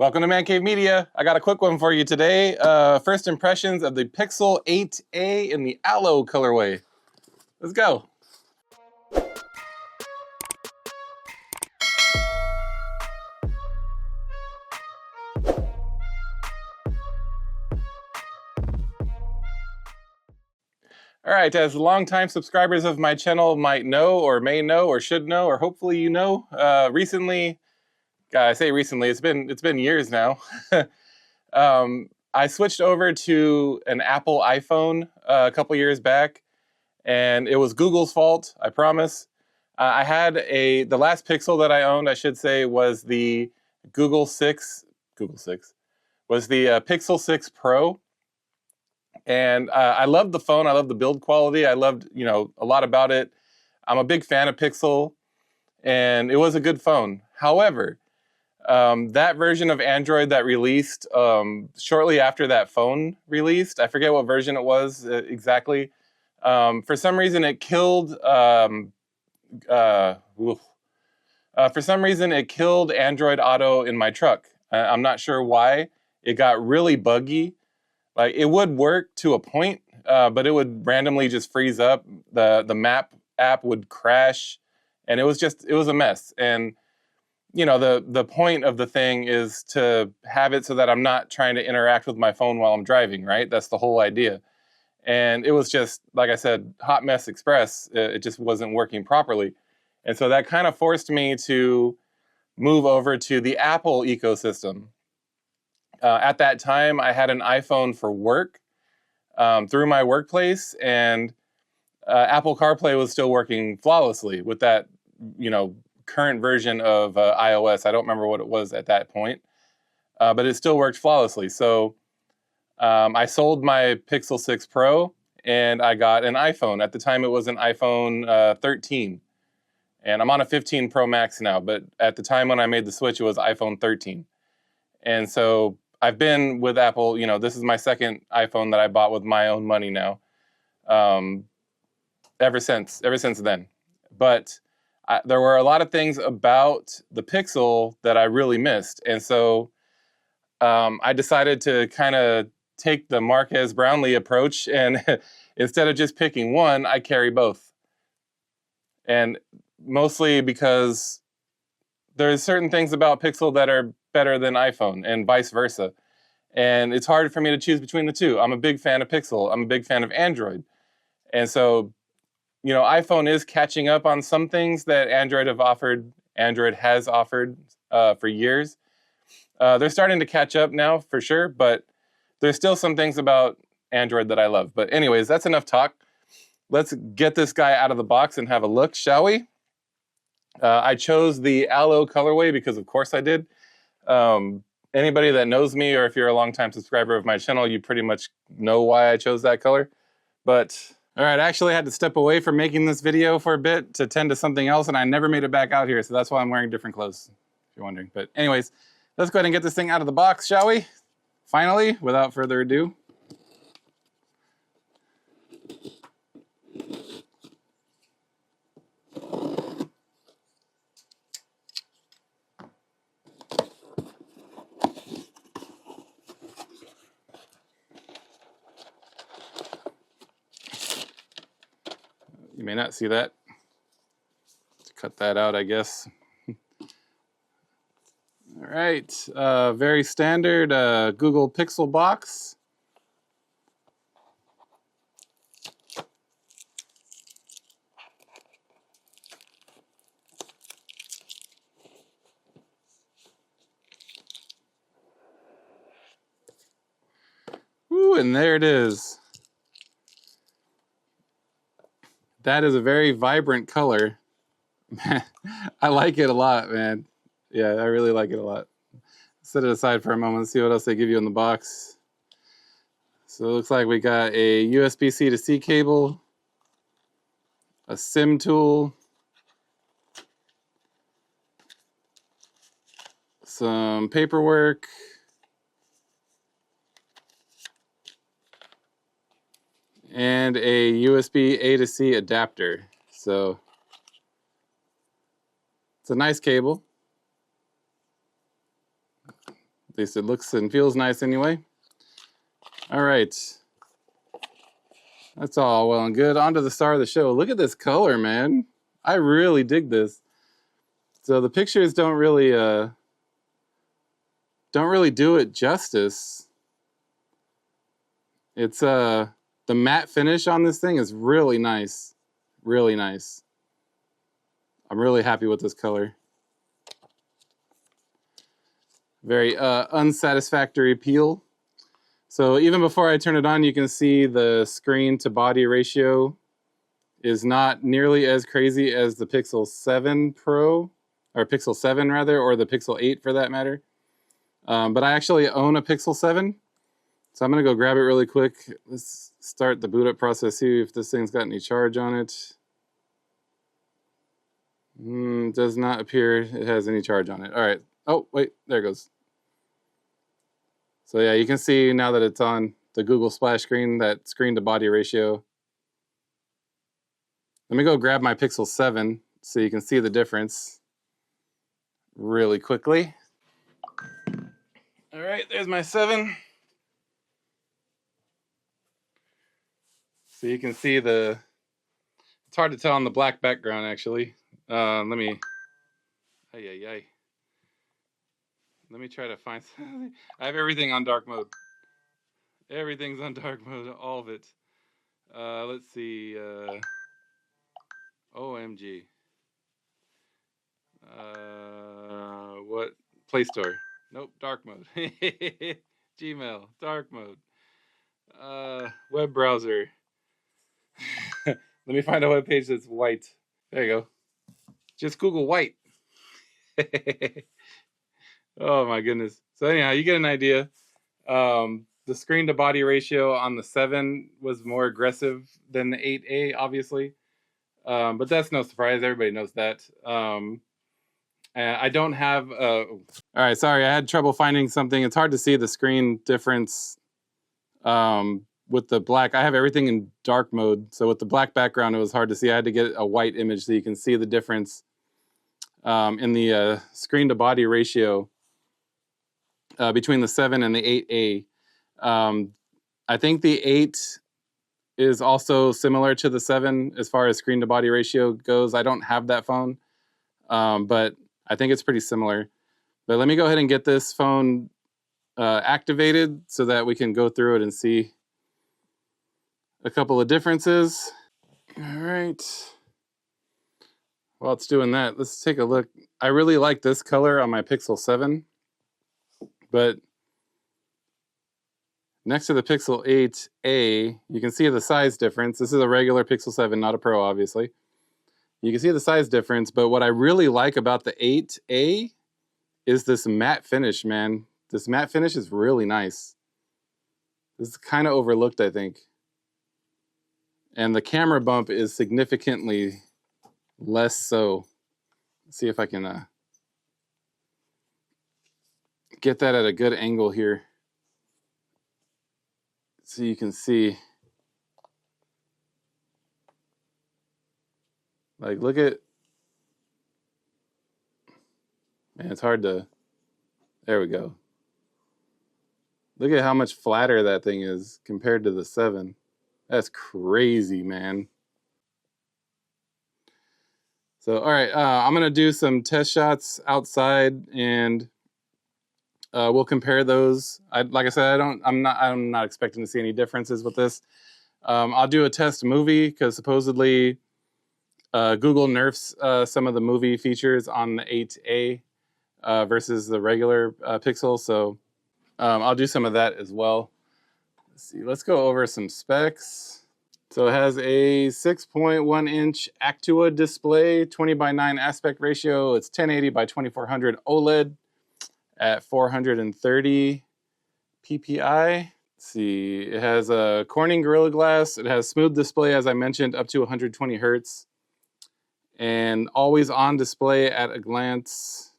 Welcome to Man Cave Media. I got a quick one for you today. First impressions of the Pixel 8a in the Aloe colorway. Let's go. All right, as longtime subscribers of my channel might know or may know or should know or hopefully you know, recently, I say recently, it's been years now. I switched over to an Apple iPhone a couple years back, and it was Google's fault, I promise. I had the last Pixel that I owned, I should say, was the Google 6, was the Pixel 6 Pro. And I loved the phone. I loved the build quality. I loved, a lot about it. I'm a big fan of Pixel, and it was a good phone. However, that version of Android that released shortly after that phone released, I forget what version it was exactly. For some reason, it killed. For some reason, it killed Android Auto in my truck. I'm not sure why. It got really buggy. Like, it would work to a point, but it would randomly just freeze up. The map app would crash, and it was a mess. And the point of the thing is to have it so that I'm not trying to interact with my phone while I'm driving, right? That's the whole idea. And it was just, like I said, hot mess express. It just wasn't working properly. And so that kind of forced me to move over to the Apple ecosystem. At that time, I had an iPhone for work through my workplace, and Apple CarPlay was still working flawlessly with that, current version of iOS. I don't remember what it was at that point, but it still worked flawlessly. So I sold my Pixel 6 Pro, and I got an iPhone. At the time, it was an iPhone 13. And I'm on a 15 Pro Max now, but at the time when I made the switch, it was iPhone 13. And so I've been with Apple, this is my second iPhone that I bought with my own money now, ever since then. But there were a lot of things about the Pixel that I really missed. And so I decided to kind of take the Marques Brownlee approach, and instead of just picking one, I carry both. And mostly because there's certain things about Pixel that are better than iPhone and vice versa. And it's hard for me to choose between the two. I'm a big fan of Pixel. I'm a big fan of Android. And so, iPhone is catching up on some things that Android has offered for years. They're starting to catch up now for sure, but there's still some things about Android that I love. But anyways, that's enough talk. Let's get this guy out of the box and have a look, shall we? I chose the Aloe colorway because, of course, I did. Anybody that knows me, or if you're a longtime subscriber of my channel, you pretty much know why I chose that color. But, all right, I actually had to step away from making this video for a bit to tend to something else, and I never made it back out here, so that's why I'm wearing different clothes, if you're wondering. But anyways, let's go ahead and get this thing out of the box, shall we? Finally, without further ado. You may not see that. Let's cut that out, I guess. All right, very standard Google Pixel box. Ooh, and there it is. That is a very vibrant color. I like it a lot, man. Yeah, I really like it a lot. Set it aside for a moment and see what else they give you in the box. So it looks like we got a USB-C to C cable, a SIM tool, some paperwork, and a USB A to C adapter. So it's a nice cable. At least it looks and feels nice anyway. All right. That's all well and good. On to the star of the show. Look at this color, man. I really dig this. So the pictures don't really do it justice. It's the matte finish on this thing is really nice. Really nice. I'm really happy with this color. Very unsatisfactory peel. So even before I turn it on, you can see the screen to body ratio is not nearly as crazy as the Pixel 7 Pro, or Pixel 7 rather, or the Pixel 8 for that matter. But I actually own a Pixel 7, so I'm gonna go grab it really quick. Let's start the boot up process, see if this thing's got any charge on it. Does not appear it has any charge on it. All right. Oh, wait, there it goes. So yeah, you can see now that it's on the Google splash screen, that screen to body ratio. Let me go grab my Pixel 7 so you can see the difference really quickly. All right, there's my 7. So you can see it's hard to tell on the black background actually. Let me try to find something. I have everything on dark mode. Everything's on dark mode, all of it. Let's see. OMG. What? Play Store. Nope, dark mode. Gmail, dark mode. Web browser. Let me find a web page that's white. There you go. Just Google white. Oh my goodness. So anyhow, you get an idea. The screen to body ratio on the 7 was more aggressive than the 8A, obviously. But that's no surprise. Everybody knows that. I don't have... all right, sorry. I had trouble finding something. It's hard to see the screen difference with the black. I have everything in dark mode. So with the black background, it was hard to see. I had to get a white image so you can see the difference in the screen to body ratio between the 7 and the 8A. I think the 8 is also similar to the 7 as far as screen to body ratio goes. I don't have that phone, but I think it's pretty similar. But let me go ahead and get this phone activated so that we can go through it and see a couple of differences. All right. While it's doing that, let's take a look. I really like this color on my Pixel 7, but next to the Pixel 8A, you can see the size difference. This is a regular Pixel 7, not a Pro, obviously. You can see the size difference, but what I really like about the 8A is this matte finish, man. This matte finish is really nice. This is kind of overlooked, I think. And the camera bump is significantly less so. Let's see if I can get that at a good angle here, so you can see. Like, look at, man, it's hard to, there we go. Look at how much flatter that thing is compared to the 7. That's crazy, man. So, all right, I'm gonna do some test shots outside, and we'll compare those. Like I said, I'm not expecting to see any differences with this. I'll do a test movie because supposedly Google nerfs some of the movie features on the 8A versus the regular Pixel. So I'll do some of that as well. Let's see. Let's go over some specs. So it has a 6.1 inch Actua display, 20:9 aspect ratio. It's 1080 by 2400 OLED at 430 ppi. Let's see. It has a Corning Gorilla Glass. It has smooth display, as I mentioned, up to 120 hertz. And always on display at a glance,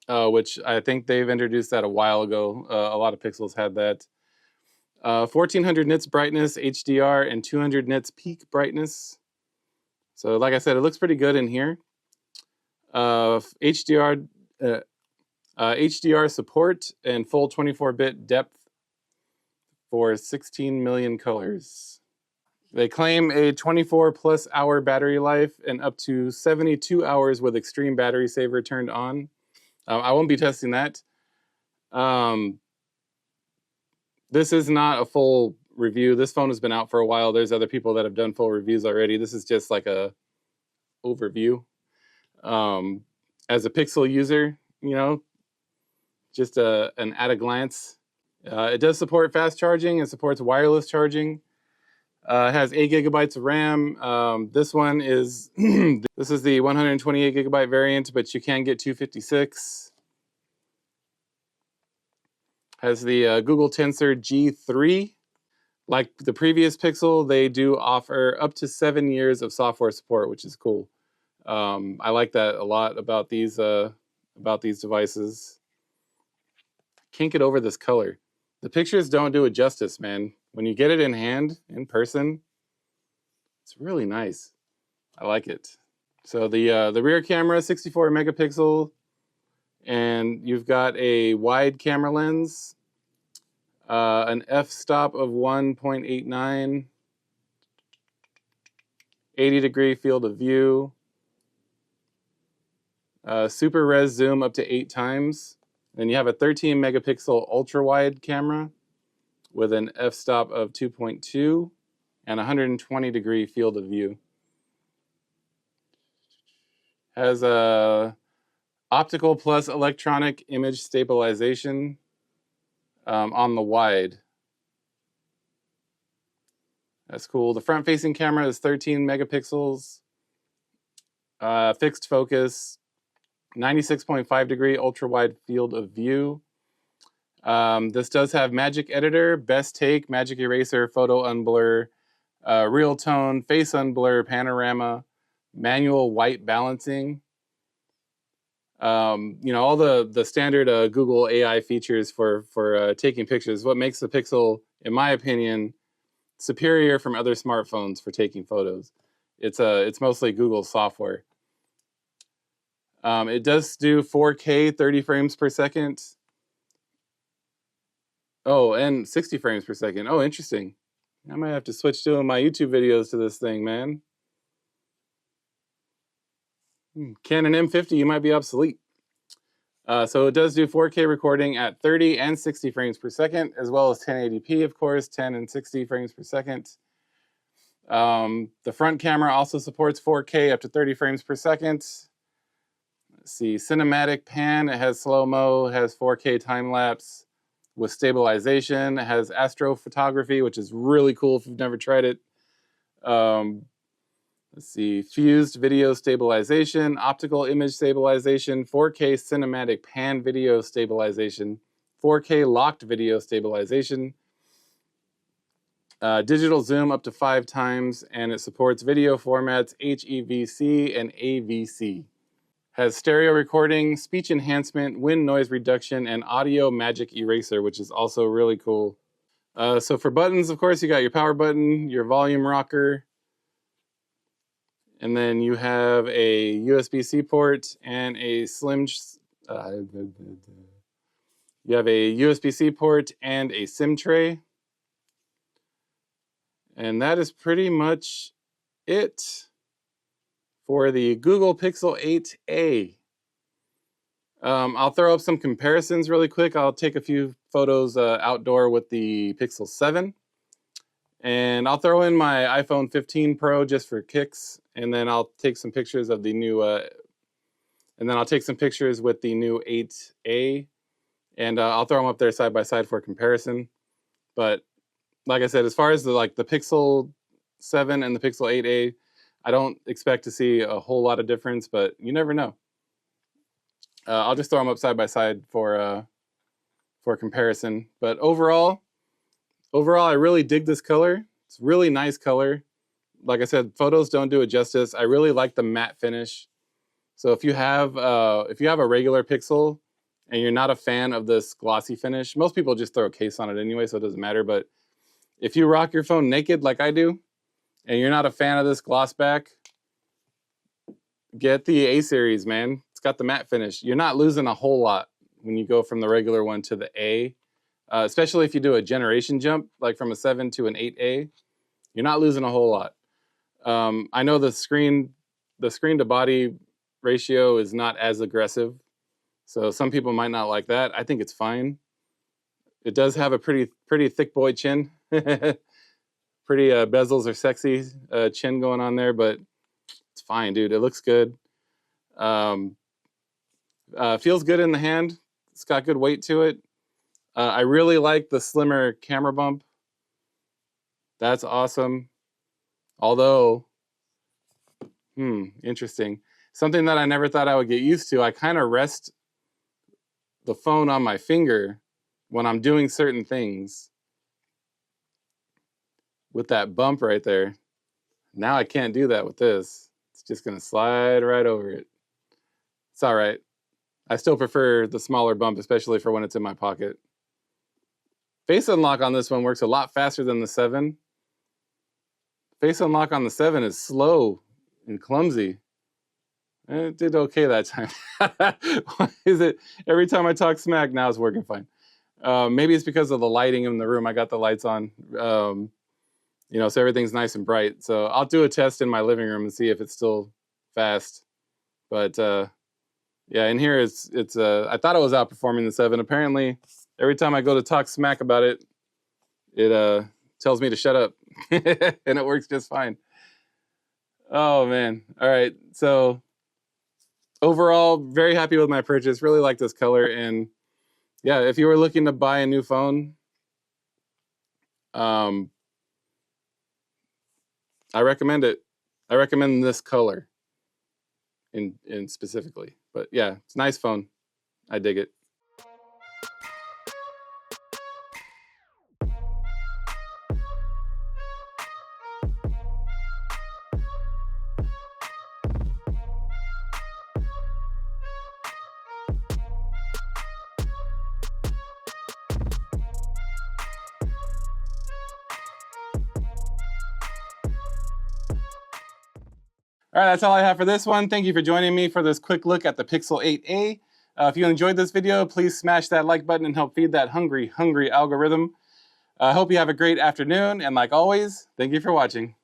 which I think they've introduced that a while ago. A lot of Pixels had that. 1400 nits brightness HDR and 200 nits peak brightness. So like I said, it looks pretty good in here. HDR, HDR support and full 24-bit depth for 16 million colors. They claim a 24+ hour battery life and up to 72 hours with extreme battery saver turned on. I won't be testing that. This is not a full review. This phone has been out for a while. There's other people that have done full reviews already. This is just like a overview. As a Pixel user, you know, just an at a glance. It does support fast charging. It supports wireless charging. It has 8 gigabytes of RAM. This one is this is the 128 gigabyte variant, but you can get 256. Has the Google Tensor G3. Like the previous Pixel, they do offer up to 7 years of software support, which is cool. I like that a lot about these devices. Can't get over this color. The pictures don't do it justice, man. When you get it in hand, in person, it's really nice. I like it. So the rear camera, 64 megapixel, and you've got a wide camera lens, an f-stop of 1.89, 80-degree field of view, super res zoom up to 8 times. Then you have a 13 megapixel ultra wide camera with an f-stop of 2.2 and 120-degree field of view. Has a optical plus electronic image stabilization on the wide. That's cool. The front-facing camera is 13 megapixels, fixed focus, 96.5-degree ultra-wide field of view. This does have Magic Editor, Best Take, Magic Eraser, Photo Unblur, Real Tone, Face Unblur, Panorama, Manual White Balancing. You know, all the standard Google AI features for taking pictures. What makes the Pixel, in my opinion, superior from other smartphones for taking photos. It's mostly Google software. It does do 4K 30 frames per second. Oh, and 60 frames per second. Oh, interesting. I might have to switch doing my YouTube videos to this thing, man. Canon M50, you might be obsolete. So it does do 4K recording at 30 and 60 frames per second, as well as 1080p, of course, 10 and 60 frames per second. The front camera also supports 4K up to 30 frames per second. Let's see, cinematic pan, it has slow-mo, it has 4K time-lapse with stabilization, it has astrophotography, which is really cool if you've never tried it. Let's see, fused video stabilization, optical image stabilization, 4K cinematic pan video stabilization, 4K locked video stabilization, digital zoom up to 5 times, and it supports video formats HEVC and AVC. Has stereo recording, speech enhancement, wind noise reduction, and audio magic eraser, which is also really cool. So for buttons, of course, you got your power button, your volume rocker, and then you have a USB-C port and a slim... you have a USB-C port and a SIM tray. And that is pretty much it for the Google Pixel 8a. I'll throw up some comparisons really quick. I'll take a few photos outdoor with the Pixel 7. And I'll throw in my iPhone 15 Pro just for kicks. And then I'll take some pictures of the new... and then I'll take some pictures with the new 8a. And I'll throw them up there side by side for comparison. But like I said, as far as the Pixel 7 and the Pixel 8a, I don't expect to see a whole lot of difference, but you never know. I'll just throw them up side by side for comparison. But overall, I really dig this color. It's a really nice color. Like I said, photos don't do it justice. I really like the matte finish. So if you have a regular Pixel and you're not a fan of this glossy finish, most people just throw a case on it anyway, so it doesn't matter. But if you rock your phone naked like I do, and you're not a fan of this gloss back, get the A series, man. It's got the matte finish. You're not losing a whole lot when you go from the regular one to the A, especially if you do a generation jump, like from a 7 to an 8A, you're not losing a whole lot. I know the screen to body ratio is not as aggressive, so some people might not like that. I think it's fine. It does have a pretty thick boy chin. Pretty bezels are sexy chin going on there, but it's fine, dude. It looks good. Feels good in the hand. It's got good weight to it. I really like the slimmer camera bump. That's awesome. Although, interesting. Something that I never thought I would get used to, I kind of rest the phone on my finger when I'm doing certain things with that bump right there. Now I can't do that with this. It's just gonna slide right over it. It's all right. I still prefer the smaller bump, especially for when it's in my pocket. Face unlock on this one works a lot faster than the 7. Face unlock on the 7 is slow and clumsy. It did okay that time. Why is it every time I talk smack, now it's working fine? Maybe it's because of the lighting in the room. I got the lights on, so everything's nice and bright. So I'll do a test in my living room and see if it's still fast. But yeah, in here it's I thought it was outperforming the 7. Apparently, every time I go to talk smack about it, it tells me to shut up, and it works just fine. Oh man! All right, so overall, very happy with my purchase. Really like this color, and yeah, if you were looking to buy a new phone, I recommend it. I recommend this color in specifically. But yeah, it's a nice phone. I dig it. All right, that's all I have for this one. Thank you for joining me for this quick look at the Pixel 8a. If you enjoyed this video, please smash that like button and help feed that hungry algorithm. I hope you have a great afternoon, and like always, thank you for watching.